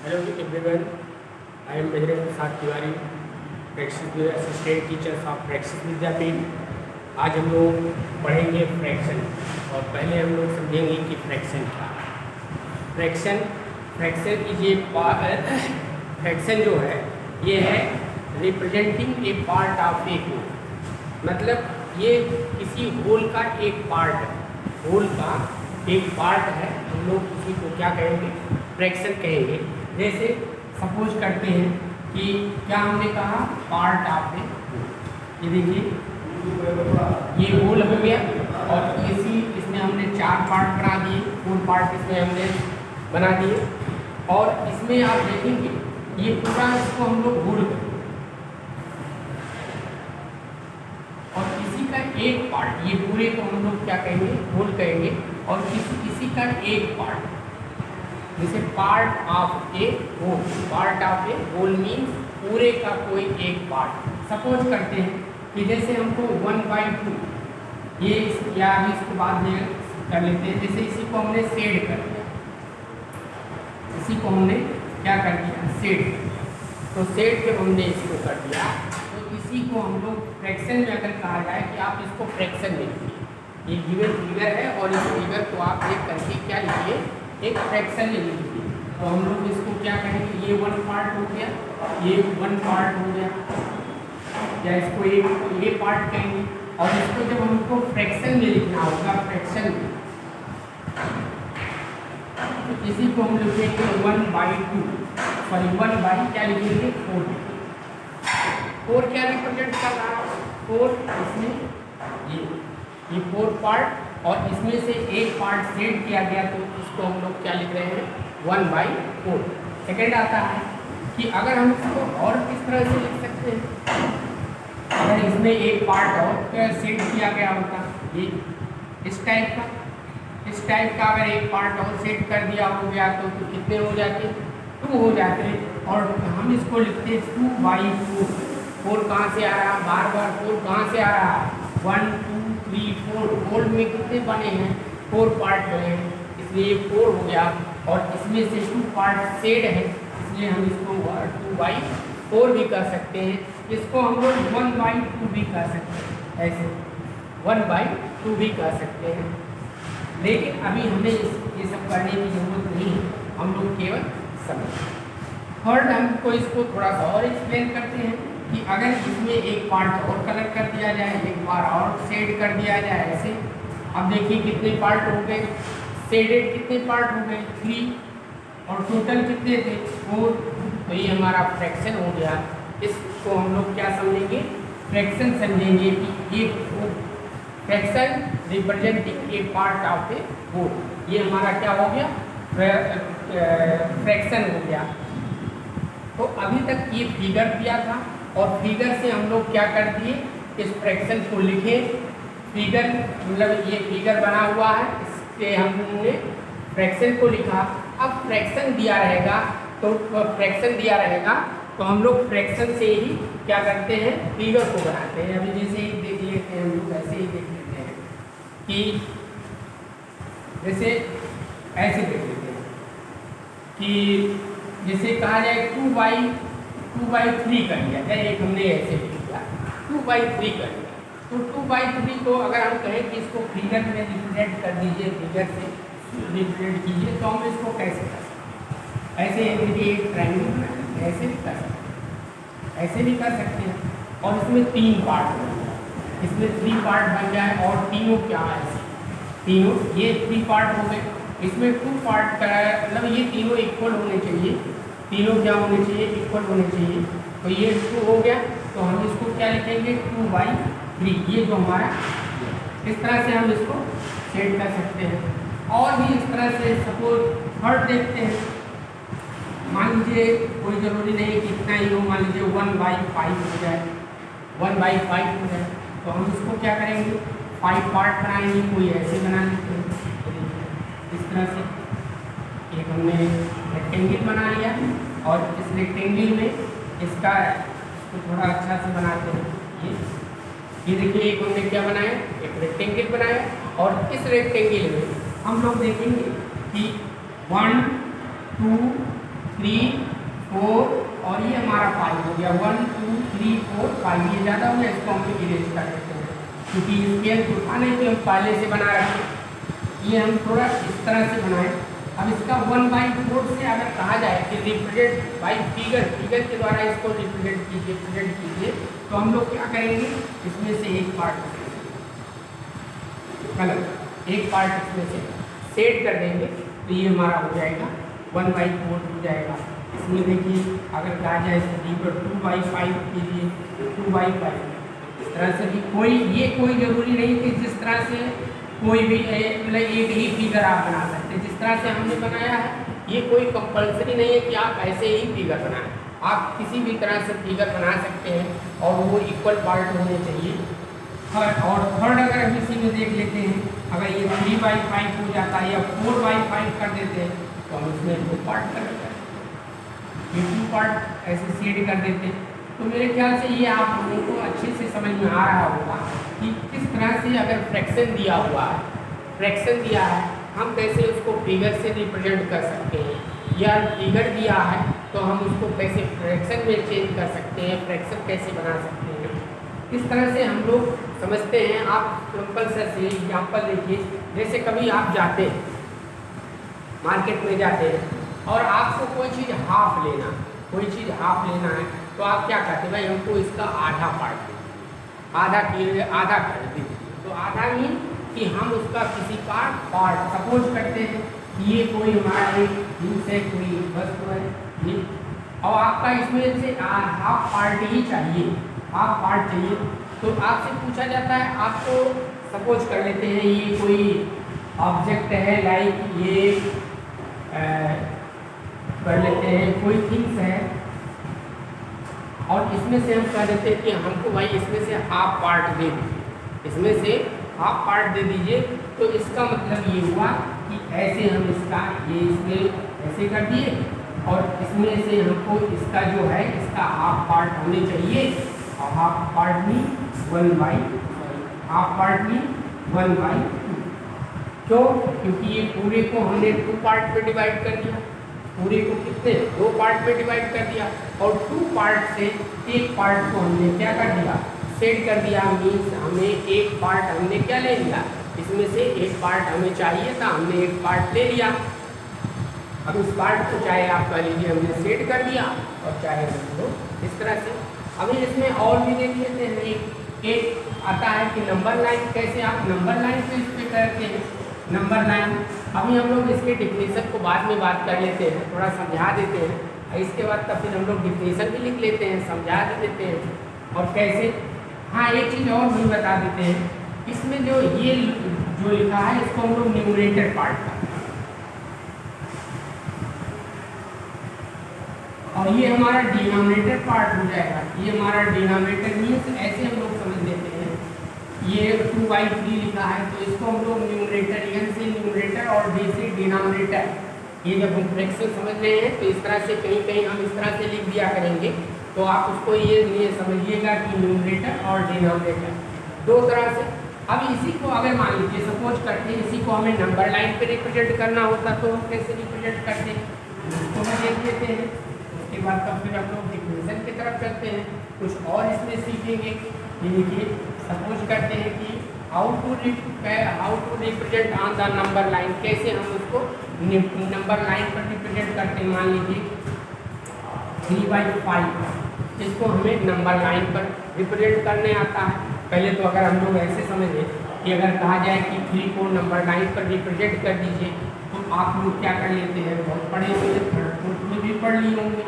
Hello everyone, I am Bajrang Prasad Tiwari, practice assistant teachers of practice Vidyapeeth. आज हम लोग पढ़ेंगे फ्रैक्शन और पहले हम लोग समझेंगे कि फ्रैक्शन क्या है। फ्रैक्शन इज ए फ्रैक्शन जो है ये है representing a part of a whole, मतलब ये किसी होल का एक पार्ट है। होल का एक पार्ट है, हम लोग किसी को क्या कहेंगे, फ्रैक्शन कहेंगे। जैसे सपोज करते हैं कि क्या हमने कहा, पार्ट ऑफ ए, ये देखिए ये होल हो गया और इसमें हमने 4 पार्ट बना दिए, 4 पार्ट इसमें हमने बना दिए और इसमें आप देखेंगे ये पूरा इसको हम लोग होल करेंगे और किसी का एक पार्ट, ये पूरे को हम लोग क्या कहेंगे, होल कहेंगे। और किसी का एक पार्ट, जैसे part of a whole, part of a whole means पूरे का कोई एक पार्ट। सपोज करते हैं कि जैसे हमको 1/2 ये या अभी इसके बाद में कर लेते हैं। जैसे इसी को हमने शेड कर दिया, इसी को हमने क्या कर दिया, शेड। तो शेड जब हमने इसको कर दिया तो इसी को हम लोग फ्रैक्शन में अगर कहा जाए कि आप इसको फ्रैक्शन लिखिए, ये गिवन फिगर है और इस फिगर को आप देख करके क्या लिखिए, एक फ्रैक्शन ले लीजिए। तो हम लोग इसको क्या कहेंगे, ये 1 पार्ट हो गया, ये 1 पार्ट हो गया, या इसको ये पार्ट कहेंगे। और इसको जब हमको फ्रैक्शन में लिखना होगा, फ्रैक्शन में, तो इसी को हम लिखेंगे 1/2, सॉरी 1 क्या लिखेंगे, 4। 4 क्या रिप्रेजेंट कर रहा है, 4 इसमें ये 4 पार्ट और इसमें से एक पार्ट सेट किया गया, तो इसको हम लोग क्या लिख रहे हैं, 1/4। सेकेंड आता है कि अगर हम इसको और किस तरह से लिख सकते हैं, अगर इसमें एक पार्ट और सेट किया गया होता, ये इस टाइप का अगर एक पार्ट और सेट कर दिया हो गया तो कितने हो जाते, 2 हो जाते। और हम इसको लिखते 2/4। 4 कहाँ से आ रहा, बार 4 कहाँ से आ रहा, 1 2 3 4, होल में कितने बने हैं, 4 पार्ट बने हैं, इसलिए 4 हो गया। और इसमें से 2 पार्ट सेड है, इसलिए हम इसको 2/4 भी कर सकते हैं। इसको हम लोग 1/2 भी कर सकते हैं, ऐसे 1/2 भी कर सकते हैं। लेकिन अभी हमें ये सब करने की जरूरत नहीं है, हम लोग केवल समझ। थर्ड हमको इसको थोड़ा सा और एक्सप्लेन करते हैं कि अगर इसमें एक पार्ट और कलर कर दिया जाए, एक बार और शेड कर दिया जाए ऐसे। अब देखिए कितने पार्ट हो गए, शेडेड कितने पार्ट हो गए, 3, और टोटल कितने थे, 4। तो ये हमारा फ्रैक्शन हो गया। इसको हम लोग क्या समझेंगे, फ्रैक्शन समझेंगे कि ये fraction representing a part of a whole, ये हमारा क्या हो गया, फ्रैक्शन हो गया। तो अभी तक ये फिगर दिया था और फिगर से हम लोग क्या कर दिए, इस फ्रैक्शन को लिखे। फिगर मतलब ये फिगर बना हुआ है, इससे हमने फ्रैक्शन को लिखा। अब फ्रैक्शन दिया रहेगा तो हम लोग फ्रैक्शन से ही क्या करते हैं, फिगर को बनाते हैं। अभी जैसे ही देख लेते हैं हम लोग, ऐसे ही देख लेते हैं कि जैसे ऐसे देख लेते हैं कि जैसे कहा जाए 2/3 कर दिया जाए, एक हमने ऐसे लिख दिया 2/3 कर दिया। तो 2/3 को अगर हम कहें कि इसको फिगर में रिप्रेजेंट कर दीजिए, फिगर से रिप्रेजेंट कीजिए, तो हम इसको कैसे कर सकते हैं, ऐसे देखिए एक ट्रायंगल बना, ऐसे भी कर सकते हैं, ऐसे भी कर सकते हैं। और इसमें 3 पार्ट बन जाए, इसमें 3 पार्ट बन जाए और तीनों क्या है, तीनों ये 3 पार्ट हो गए। इसमें 2 पार्ट का मतलब ये तीनों इक्वल होने चाहिए, तीनों क्या होने चाहिए, इक्वल होने चाहिए। तो ये 2 हो गया, तो हम इसको क्या लिखेंगे, 2/3। ये जो हमारा, इस तरह से हम इसको सेट कर सकते हैं। और भी इस तरह से सपोज थर्ड देखते हैं, मान लीजिए कोई ज़रूरी नहीं कि इतना ही हो, मान लीजिए 1/5 हो जाए, 1/5 हो जाए, तो हम इसको क्या करेंगे, 5 पार्ट बनाएंगे, कोई ऐसे बना लेते हैं इस तरह से। एक हमने रेक्टेंगल बना लिया और इस रेक्टेंगल में इसको थोड़ा अच्छा से बनाते हैं। ये देखिए एक हमने क्या बनाया, एक रेक्टेंगल बनाया और इस रेक्टेंगल में हम लोग देखेंगे कि 1 2 3 4 और ये हमारा 5 हो गया। 1 2 3 4 5 ये ज़्यादा हो गया, इसको हम लोग इरेज कर देते हैं क्योंकि स्केल तो था नहीं कि हम पहले से बना रखें। ये हम थोड़ा इस तरह से बनाएं। अब इसका 1/4 से अगर कहा जाए कि रिप्रेजेंट बाई फिगर, फिगर के द्वारा इसको रिप्रेजेंट कीजिए, तो हम लोग क्या करेंगे, इसमें से एक पार्ट कलर, एक पार्ट इसमें से सेट कर देंगे तो ये हमारा हो जाएगा 1/4 हो जाएगा। इसमें देखिए अगर कहा जाए तो 2/5 कीजिए, 2/5 इस तरह से भी कोई ज़रूरी नहीं कि जिस तरह से कोई भी मतलब एक ही फिगर आप बना सकते हैं। जिस तरह से हमने बनाया है ये कोई कंपलसरी नहीं है कि आप ऐसे ही फिगर बनाएं, आप किसी भी तरह से फिगर बना सकते हैं और वो इक्वल पार्ट होने चाहिए। और थर्ड अगर हम इसी में देख लेते हैं, अगर ये 3/5 हो जाता है या 4/5 कर देते हैं तो हम इसमें 2 पार्ट कर देते हैं, ये 2 पार्ट ऐसे शेड कर देते हैं। तो मेरे ख्याल से ये आप लोगों को अच्छे से समझ में आ रहा होगा कि किस तरह से अगर फ्रैक्शन दिया हुआ है, फ्रैक्शन दिया है, हम कैसे उसको फिगर से रिप्रेजेंट कर सकते हैं, या फिगर दिया है तो हम उसको कैसे फ्रैक्शन में चेंज कर सकते हैं, फ्रैक्शन कैसे बना सकते हैं। इस तरह से हम लोग समझते हैं। आप सिंपल से एग्जाम्पल देखिए, जैसे कभी आप जाते हैं मार्केट में जाते हैं और आपको कोई चीज़ हाफ लेना है तो आप क्या कहते हैं, भाई हमको इसका आधा पार्ट आधा कर दीजिए। तो आधा मीन कि हम उसका किसी का पार्ट सपोज करते हैं कि ये कोई हमारा एक जूस है, कोई वस्तु है ये, और आपका इसमें से हाफ पार्ट ही चाहिए, हाफ पार्ट चाहिए। तो आपसे पूछा जाता है, आपको सपोज कर लेते हैं ये कोई ऑब्जेक्ट है, लाइक ये कर लेते हैं कोई थिंग्स है, और इसमें से हम कह देते हैं कि हमको भाई इसमें से हाफ पार्ट दे दीजिए, इसमें से हाफ पार्ट दे दीजिए। तो इसका मतलब ये हुआ कि ऐसे हम इसका ये इसमें ऐसे कर दिए और इसमें से हमको इसका जो है इसका हाफ पार्ट होने चाहिए, और हाफ पार्ट में 1/2। क्यों? क्योंकि ये पूरे को हमने 2 पार्ट में डिवाइड कर दिया, पूरे को कितने 2 पार्ट में डिवाइड कर दिया, और 2 पार्ट से एक पार्ट को हमने क्या कर दिया, सेट कर दिया। मीन्स हमें एक पार्ट हमने क्या ले लिया, इसमें से एक पार्ट हमें चाहिए था, हमने एक पार्ट ले लिया। अब इस पार्ट को चाहे आप कह लीजिए हमने सेट कर दिया, और चाहे हम लोग इस तरह से। अभी इसमें और भी देख लेते हैं, एक आता है कि नंबर लाइन, कैसे आप नंबर लाइन पे इस पर करते हैं, नंबर लाइन। अभी हम लोग इसके डिफिनेशन को बाद में बात कर लेते हैं, थोड़ा समझा देते हैं, और इसके बाद तब फिर हम लोग डिफिनेशन भी लिख लेते हैं, समझा भी देते हैं और कैसे। हाँ, एक चीज़ और भी बता देते हैं, इसमें जो ये जो लिखा है इसको हम लोग न्यूमरेटर पार्ट का, और ये हमारा डिनोमिनेटर पार्ट हो जाएगा। ये हमारा डिनोमिनेटर मीन्स ऐसे हम लोग समझ लेते हैं, ये 2/3 लिखा है तो इसको हम लोग न्यूमरेटर, एन से न्यूमरेटर और डी से डिनोमिनेटर। ये जब हम फ्रैक्शन समझ रहे हैं तो इस तरह से कहीं कहीं हम इस तरह से लिख दिया करेंगे, तो आप उसको ये समझिएगा कि न्यूमरेटर और डिनोमिनेटर 2 तरह से। अब इसी को अगर मान लीजिए सपोज करते हैं, इसी को हमें नंबर लाइन पे रिप्रेजेंट करना होता तो हम कैसे रिप्रेजेंट करते हैं, इसको भी देख लेते हैं। उसके बाद तब फिर हम लोग डिफिनेशन की तरफ चलते हैं, कुछ और इसमें सीखेंगे। ये देखिए, सपोज करते हैं कि how to represent on the number line, कैसे हम उसको नंबर लाइन पर रिप्रेजेंट करते हैं। मान लीजिए 3/5, इसको हमें नंबर लाइन पर रिप्रेजेंट करने आता है। पहले तो अगर हम लोग ऐसे समझें कि अगर कहा जाए कि 3 को नंबर लाइन पर रिप्रेजेंट कर दीजिए, तो आप लोग क्या कर लेते हैं, बहुत पढ़े हुए थर्ड फोर्थ में भी पढ़ लिए होंगे,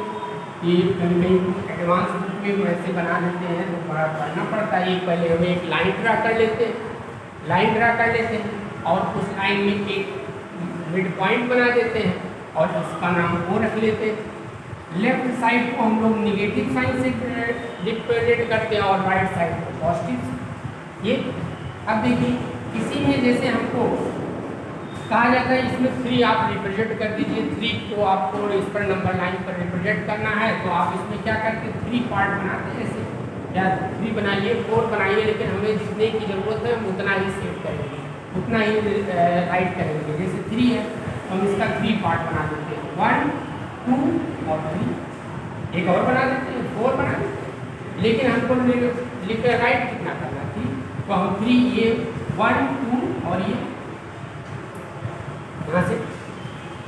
ये कहीं कहीं एडवांस बुक में वैसे बना लेते हैं तो बड़ा पढ़ना पड़ता है। पहले हमें एक लाइन ड्रा कर लेते हैं, और उस लाइन में एक मिड पॉइंट बना देते हैं और इसका नाम वो रख लेते हैं। लेफ्ट साइड को हम लोग निगेटिव साइन से रिप्रेजेंट करते हैं और राइट साइड को पॉजिटिव। ये अब देखिए, इसी में जैसे हमको कहा जाता है इसमें 3 आप रिप्रेजेंट कर दीजिए, 3 को आपको इस पर नंबर लाइन पर रिप्रेजेंट करना है, तो आप इसमें क्या करते हैं 3 पार्ट बनाते हैं, ऐसे या 3 बनाइए 4 बनाइए, लेकिन हमें जितने की ज़रूरत है हम उतना ही सेव करेंगे, उतना ही राइट करेंगे। जैसे 3 है तो हम इसका 3 पार्ट बना देते हैं, 1 2 और 3, एक और बना देते हैं, 4 बना देते हैं। लेकिन हमको लिख राइट कितना करना थी, तो हम 3 ये 1 2 और ये यहाँ से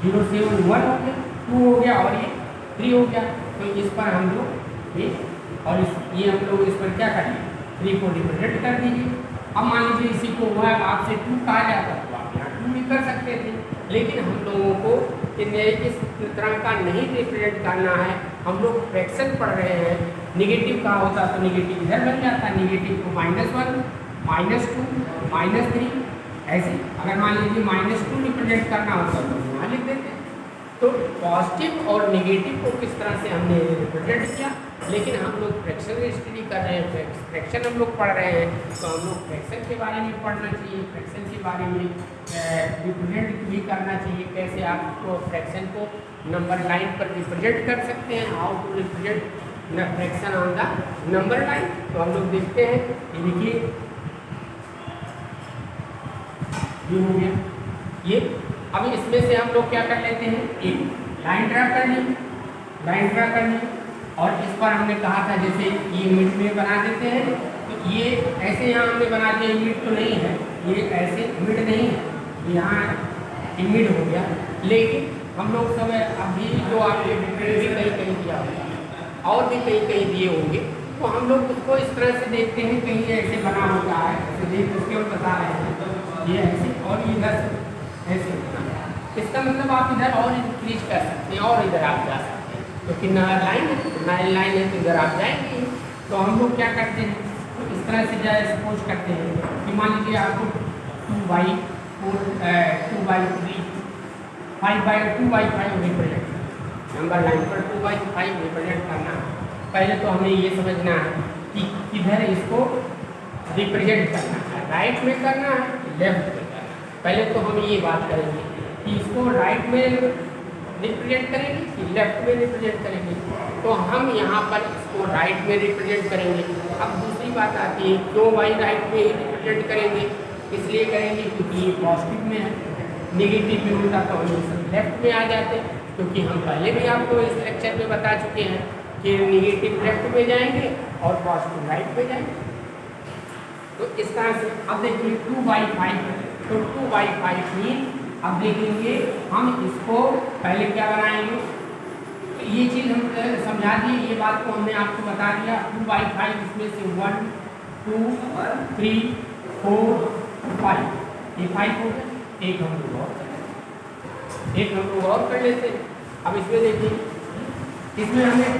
0 से 1 हो गया, 2 हो गया और ये 3 हो गया। तो इस पर हम लोग ये और ये हम लोग इस पर क्या करेंगे, 3 को रिप्रेजेंट कर दीजिए। अब मान लीजिए इसी को हुआ आपसे 2 कहा जाता तो आप यहाँ 2 भी कर सकते थे, लेकिन हम लोगों को इस तरह का नहीं रिप्रेजेंट करना है। हम लोग फ्रैक्शन पढ़ रहे हैं, निगेटिव का होता तो निगेटिव इधर बन जाता, निगेटिव को -1 -2 -3 ऐसे। अगर मान लीजिए -2 रिप्रेजेंट करना होता तो यहाँ लिख देते। तो पॉजिटिव और नेगेटिव को किस तरह से हमने रिप्रेजेंट किया, लेकिन हम लोग फ्रैक्शन स्टडी कर रहे हैं, फ्रैक्शन हम लोग पढ़ रहे हैं, तो हम लोग फ्रैक्शन के बारे में पढ़ना चाहिए, फ्रैक्शन के बारे में रिप्रेजेंट भी करना चाहिए। कैसे आपको फ्रैक्शन को नंबर लाइन पर रिप्रेजेंट कर सकते हैं, हाउ टू रिप्रेजेंट न fraction on the number line. तो हम लोग देखते हैं, ये देखिए ये हो गया ये। अब इसमें से हम लोग क्या कर लेते हैं, एक लाइन ड्रा कर ली, लाइन ड्रा कर ली, और इस पर हमने कहा था जैसे ये मिड में बना देते हैं, तो ये ऐसे यहाँ हमने बना दिया, मिड तो नहीं है, ये ऐसे मिड नहीं है, यहाँ मिड हो गया। लेकिन हम लोग सब अभी जो आपके बुक में भी कहीं कहीं दिया होगा और भी कहीं कहीं दिए होंगे, तो हम लोग उसको इस तरह से देखते हैं, कहीं ऐसे बना होता है, ऐसे देख उसके हम बता रहे हैं, तो ये ऐसे और इधर ऐसे होता है। इसका मतलब आप इधर और इंक्रीज कर सकते हैं और इधर आप जा सकते हैं, क्योंकि नया लाइन है तो इधर आप जाएंगे। तो हम लोग क्या करते हैं, तो इस तरह से जाए सपोज करते हैं कि मान लीजिए आपको 2/4 2/3 5/2/5 रिप्रेजेंट, नंबर लाइन पर 2/5 रिप्रेजेंट करना है। पहले तो हमें ये समझना है कि किधर इसको रिप्रेजेंट करना है, राइट में करना है लेफ्ट में करना है। पहले तो हम ये बात करेंगे कि इसको राइट में रिप्रेजेंट करेंगे कि लेफ्ट में रिप्रेजेंट करेंगे। तो हम यहाँ पर इसको राइट में रिप्रेजेंट करेंगे। अब दूसरी बात आती है, क्यों भाई राइट में ही रिप्रेजेंट करेंगे, इसलिए करेंगे क्योंकि ये पॉजिटिव में है, नेगेटिव में होता तो हम लेफ्ट में आ जाते, क्योंकि हम पहले भी आपको इस लेक्चर में बता चुके हैं कि नेगेटिव लेफ्ट में जाएंगे और पॉजिटिव राइट में जाएंगे। तो इस तरह से अब देखिए 2/5, तो 2/5 मीन अब देखेंगे हम इसको पहले क्या बनाएंगे, तो ये चीज़ हम समझा दिए, ये बात को हमने आपको बता दिया। 2/5 इसमें से 1 2 3 4 5, ये 5 हो गया। एक हम लोग और कर लेते हैं। अब इसमें देखिए, इसमें हमें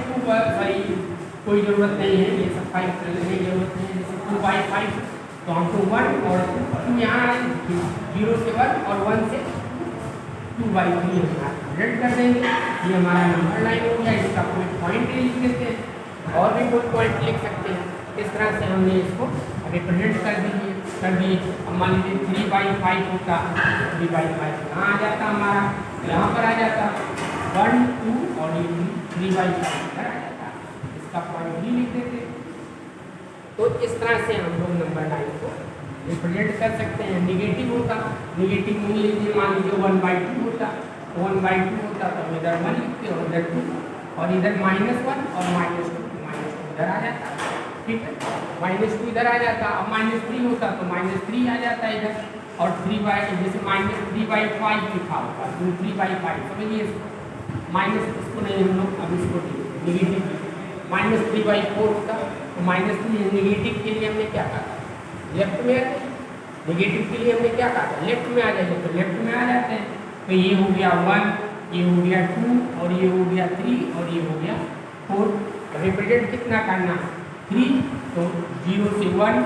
कोई ज़रूरत नहीं है, ये सब 5 करने की जरूरत नहीं है। जैसे 2/5 तो हमको 1 और 2 यहाँ 0 से 1 और 1 से 2/3 रिप्रेजेंट कर देंगे। ये हमारा नंबर लाइन हो गया। इसका कोई पॉइंट लिख देते हैं और भी कोई पॉइंट लिख सकते हैं। इस तरह से हमने इसको रिप्रेजेंट कर दिए। अब मान लीजिए 3/5 होता, 3/5 यहाँ आ जाता, हमारा यहाँ पर आ जाता 1 2 और ये 3/5 इधर आ जाता, इसका पॉइंट भी लिख देते। तो इस तरह से हम लोग नंबर लाइन को रिप्रेजेंट कर सकते हैं। निगेटिव होता, निगेटिव मान लीजिए 1/2 होता, 1/2 होता तो हम इधर 1 लिखते और इधर 2 और इधर -1 और -2 इधर आ जाता, ठीक है, -2 इधर आ जाता। अब -3 होता तो -3 आ जाता इधर, और 3/, जैसे -3/5 लिखा होगा, 3/5 समझिए इसको, माइनस इसको नहीं हम लोग अब इसको निगेटिव -3/4 होता, तो -3 निगेटिव के लिए हमने क्या कहा, लेफ्ट में आ जाए, निगेटिव के लिए हमने क्या कहा, लेफ्ट में आ जाए, तो लेफ्ट में आ जाते हैं। तो ये हो गया 1, ये हो गया 2 और ये हो गया 3 और ये हो गया 4। रिप्रेजेंट कितना करना, 3, तो 0 से 1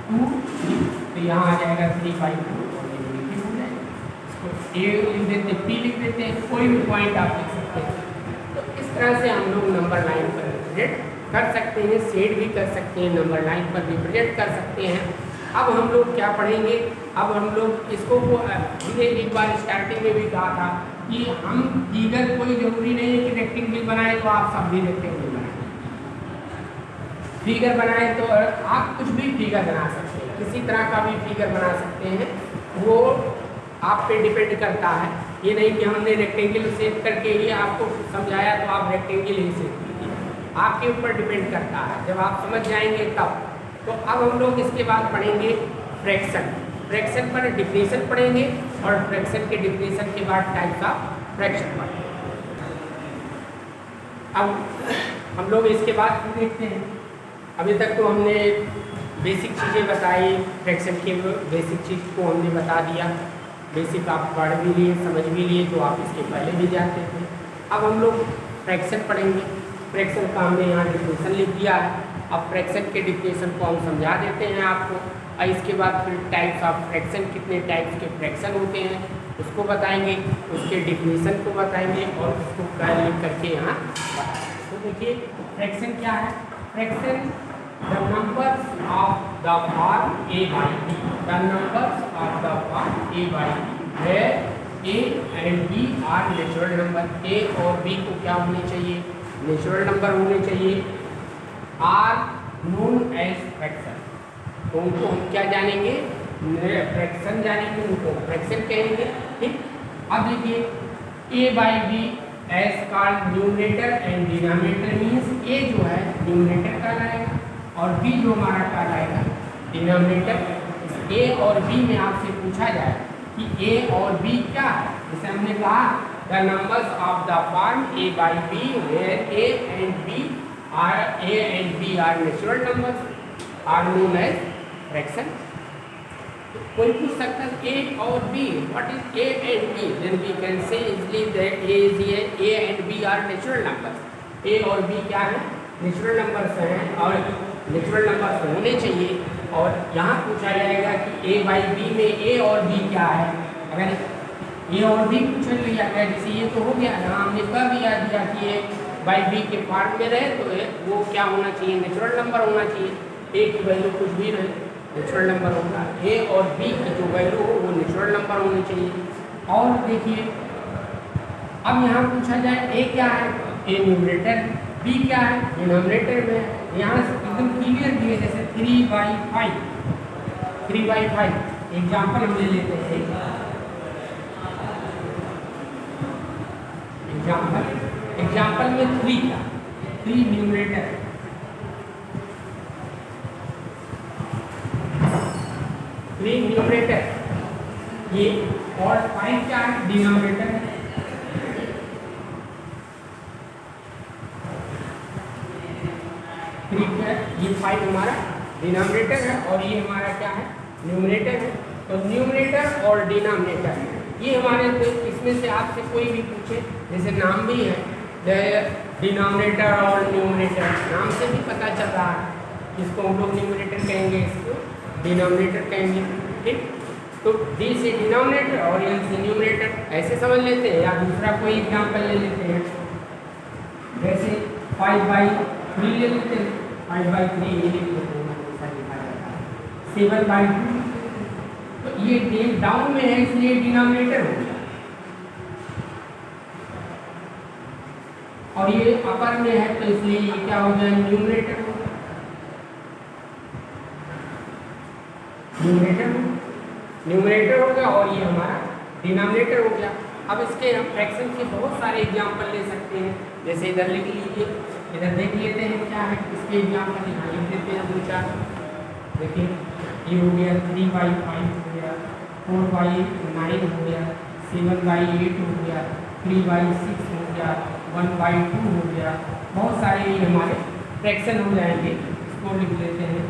2 3, तो यहाँ आ जाएगा 3/2 और ये निगेटिव हो जाएगा। इसको ए लिख देते हैं, पी लिख देते हैं, कोई भी पॉइंट आप लिख सकते हैं। तो इस तरह से हम लोग नंबर लाइन पर रिप्रेजेंट कर सकते हैं, सेट भी कर सकते हैं, नंबर लाइन पर रिप्रेजेंट कर सकते हैं। अब हम लोग क्या पढ़ेंगे, अब हम लोग इसको हमने एक बार स्टार्टिंग में भी कहा था कि हम फिगर, कोई ज़रूरी नहीं है कि रेक्टेंगल बनाए तो आप सब भी रेक्टेंगल बनाए, फिगर बनाए तो आप कुछ भी फिगर बना सकते हैं, किसी तरह का भी फिगर बना सकते हैं। वो आप पे डिपेंड करता है ये नहीं कि हमने रेक्टेंगल सेट करके ही आपको समझाया तो आप रेक्टेंगल ही सेट कीजिए, आपके ऊपर डिपेंड करता है, जब आप समझ जाएंगे तब। तो अब हम लोग इसके बाद पढ़ेंगे फ्रैक्शन। फ्रैक्शन पर डिफिनेशन पढ़ेंगे और फ्रैक्शन के डिफिनेशन के बाद टाइप्स ऑफ फ्रैक्शन पढ़ेंगे। अब हम लोग इसके बाद देखते हैं, अभी तक तो हमने बेसिक चीज़ें बताई, फ्रैक्शन के बेसिक चीज़ को हमने बता दिया, बेसिक आप पढ़ भी लिए, समझ भी लिए, तो आप इसके पहले भी जानते थे। अब हम लोग फ्रैक्शन पढ़ेंगे। फ्रैक्शन का हमने यहाँ डिफिनेशन लिख दिया है। अब फ्रैक्शन के डिफिनेशन को हम समझा देते हैं आपको, और इसके बाद फिर टाइप्स ऑफ फ्रैक्शन, कितने टाइप्स के फ्रैक्शन होते हैं उसको बताएंगे, उसके डिफिनेशन को बताएंगे और उसको लिख करके यहाँ बताएंगे। तो देखिए फ्रैक्शन क्या है। Fraction the numbers of the form a by b, the numbers of the form a by b where a and b are natural number. a और b को क्या होने चाहिए, नेचुरल नंबर होने चाहिए। आर नोन एज फ्रैक्शन, तो उनको हम क्या जानेंगे, फ्रैक्शन जानेंगे, उनको फ्रैक्शन कहेंगे। ठीक, अब देखिए a by b as called numerator and denominator, means a जो है न्यूमरेटर कहलाएगा और b जो हमारा कहलाएगा डिनोमिनेटर। a और b में आपसे पूछा जाए कि a और b क्या है, जैसे हमने कहा the numbers of the form a by b where a and b are natural numbers are known as fraction. कोई पूछ सकता है a और b, what is a and b, then we can say easily that a and b are natural numbers. a और b क्या है, natural numbers हैं और नेचुरल नंबर्स होने चाहिए। और यहाँ पूछा जाएगा कि a by b में a और b क्या है, अगर a और b पूछ लिया गया, जैसे ये तो हो गया, यहाँ हमने कह दिया कि a by b के फॉर्म में रहे तो वो क्या होना चाहिए, नेचुरल नंबर होना चाहिए। a की वैल्यू कुछ भी रहे नेचुरल नंबर होगा, a और b की जो वैल्यू हो वो नेचुरल नंबर होनी चाहिए। और देखिए अब यहाँ पूछा जाए a क्या है, a न्यूमरेटर, b क्या है, डिनोमिनेटर में। यहाँ से एकदम क्लियर दिए, जैसे 3/5, 3/5 एग्जाम्पल हम ले लेते हैं। एग्जाम्पल में 3 का 3 न्यूमरेटर, 3 न्यूमरेटर ये, और 5 क्या है, डिनोमिनेटर है। ये 5 हमारा डिनोमिनेटर है और ये हमारा क्या है, न्यूमरेटर है। तो न्यूमरेटर और डिनोमिनेटर ये हमारे, तो इसमें से आपसे कोई भी पूछे, जैसे नाम भी है डिनोमिनेटर और न्यूमरेटर, नाम से भी पता चल रहा है, इसको हम लोग न्यूमरेटर कहेंगे, इसको डिनोमिनेटर कहेंगे। ठीक, तो डी से डिनोमिनेटर और एन से न्यूमरेटर, ऐसे समझ लेते हैं। या दूसरा कोई एग्जाम्पल ले लेते हैं, जैसे 5/3 ले लेते हैं, 5/3 ये लिख लेते हैं, 7/2, तो ये डाउन में है इसलिए डिनोमिनेटर हो गया, और ये अपर में है तो इसलिए ये क्या हो गया, न्यूमरेटर हो गया। न्यूमरेटर हो गया और ये हमारा डिनोमिनेटर हो गया। अब इसके हम फ्रैक्शन के बहुत सारे एग्जाम्पल ले सकते हैं, जैसे इधर लिख लीजिए, इधर देख लेते हैं क्या है इसके एग्जाम्पल, यहाँ लिख देते हैं 2-4। देखिए ये हो गया 3/5 हो गया, 4/9 हो गया, 7/8 हो गया, 3/6 हो गया, 1/2 हो गया, बहुत सारे ये हमारे फ्रैक्शन हो जाएंगे। इसको लिख लेते हैं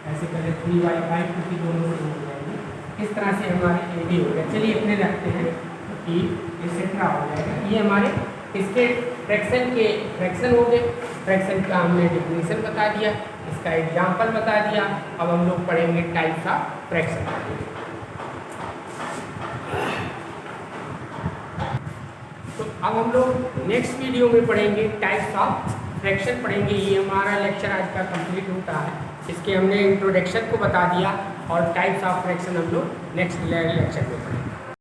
ऐसे करें 3/5 क्योंकि दोनों से हो जाएंगे, इस तरह से हमारे ये भी हो गया। चलिए अपने रखते हैं कि एक्सेट्रा हो जाएगा। ये हमारे इसके फ्रैक्शन हो गए। फ्रैक्शन का हमने डिफिनेशन बता दिया, इसका एग्जाम्पल बता दिया। अब हम लोग पढ़ेंगे टाइप्स ऑफ फ्रैक्शन। तो अब हम लोग नेक्स्ट वीडियो में पढ़ेंगे टाइप्स ऑफ फ्रैक्शन पढ़ेंगे। ये हमारा लेक्चर आज का कंप्लीट होता है। इसके हमने इंट्रोडक्शन को बता दिया और टाइप्स ऑफ फ्रैक्शन हम लोग नेक्स्ट लेक्चर में पढ़ेंगे।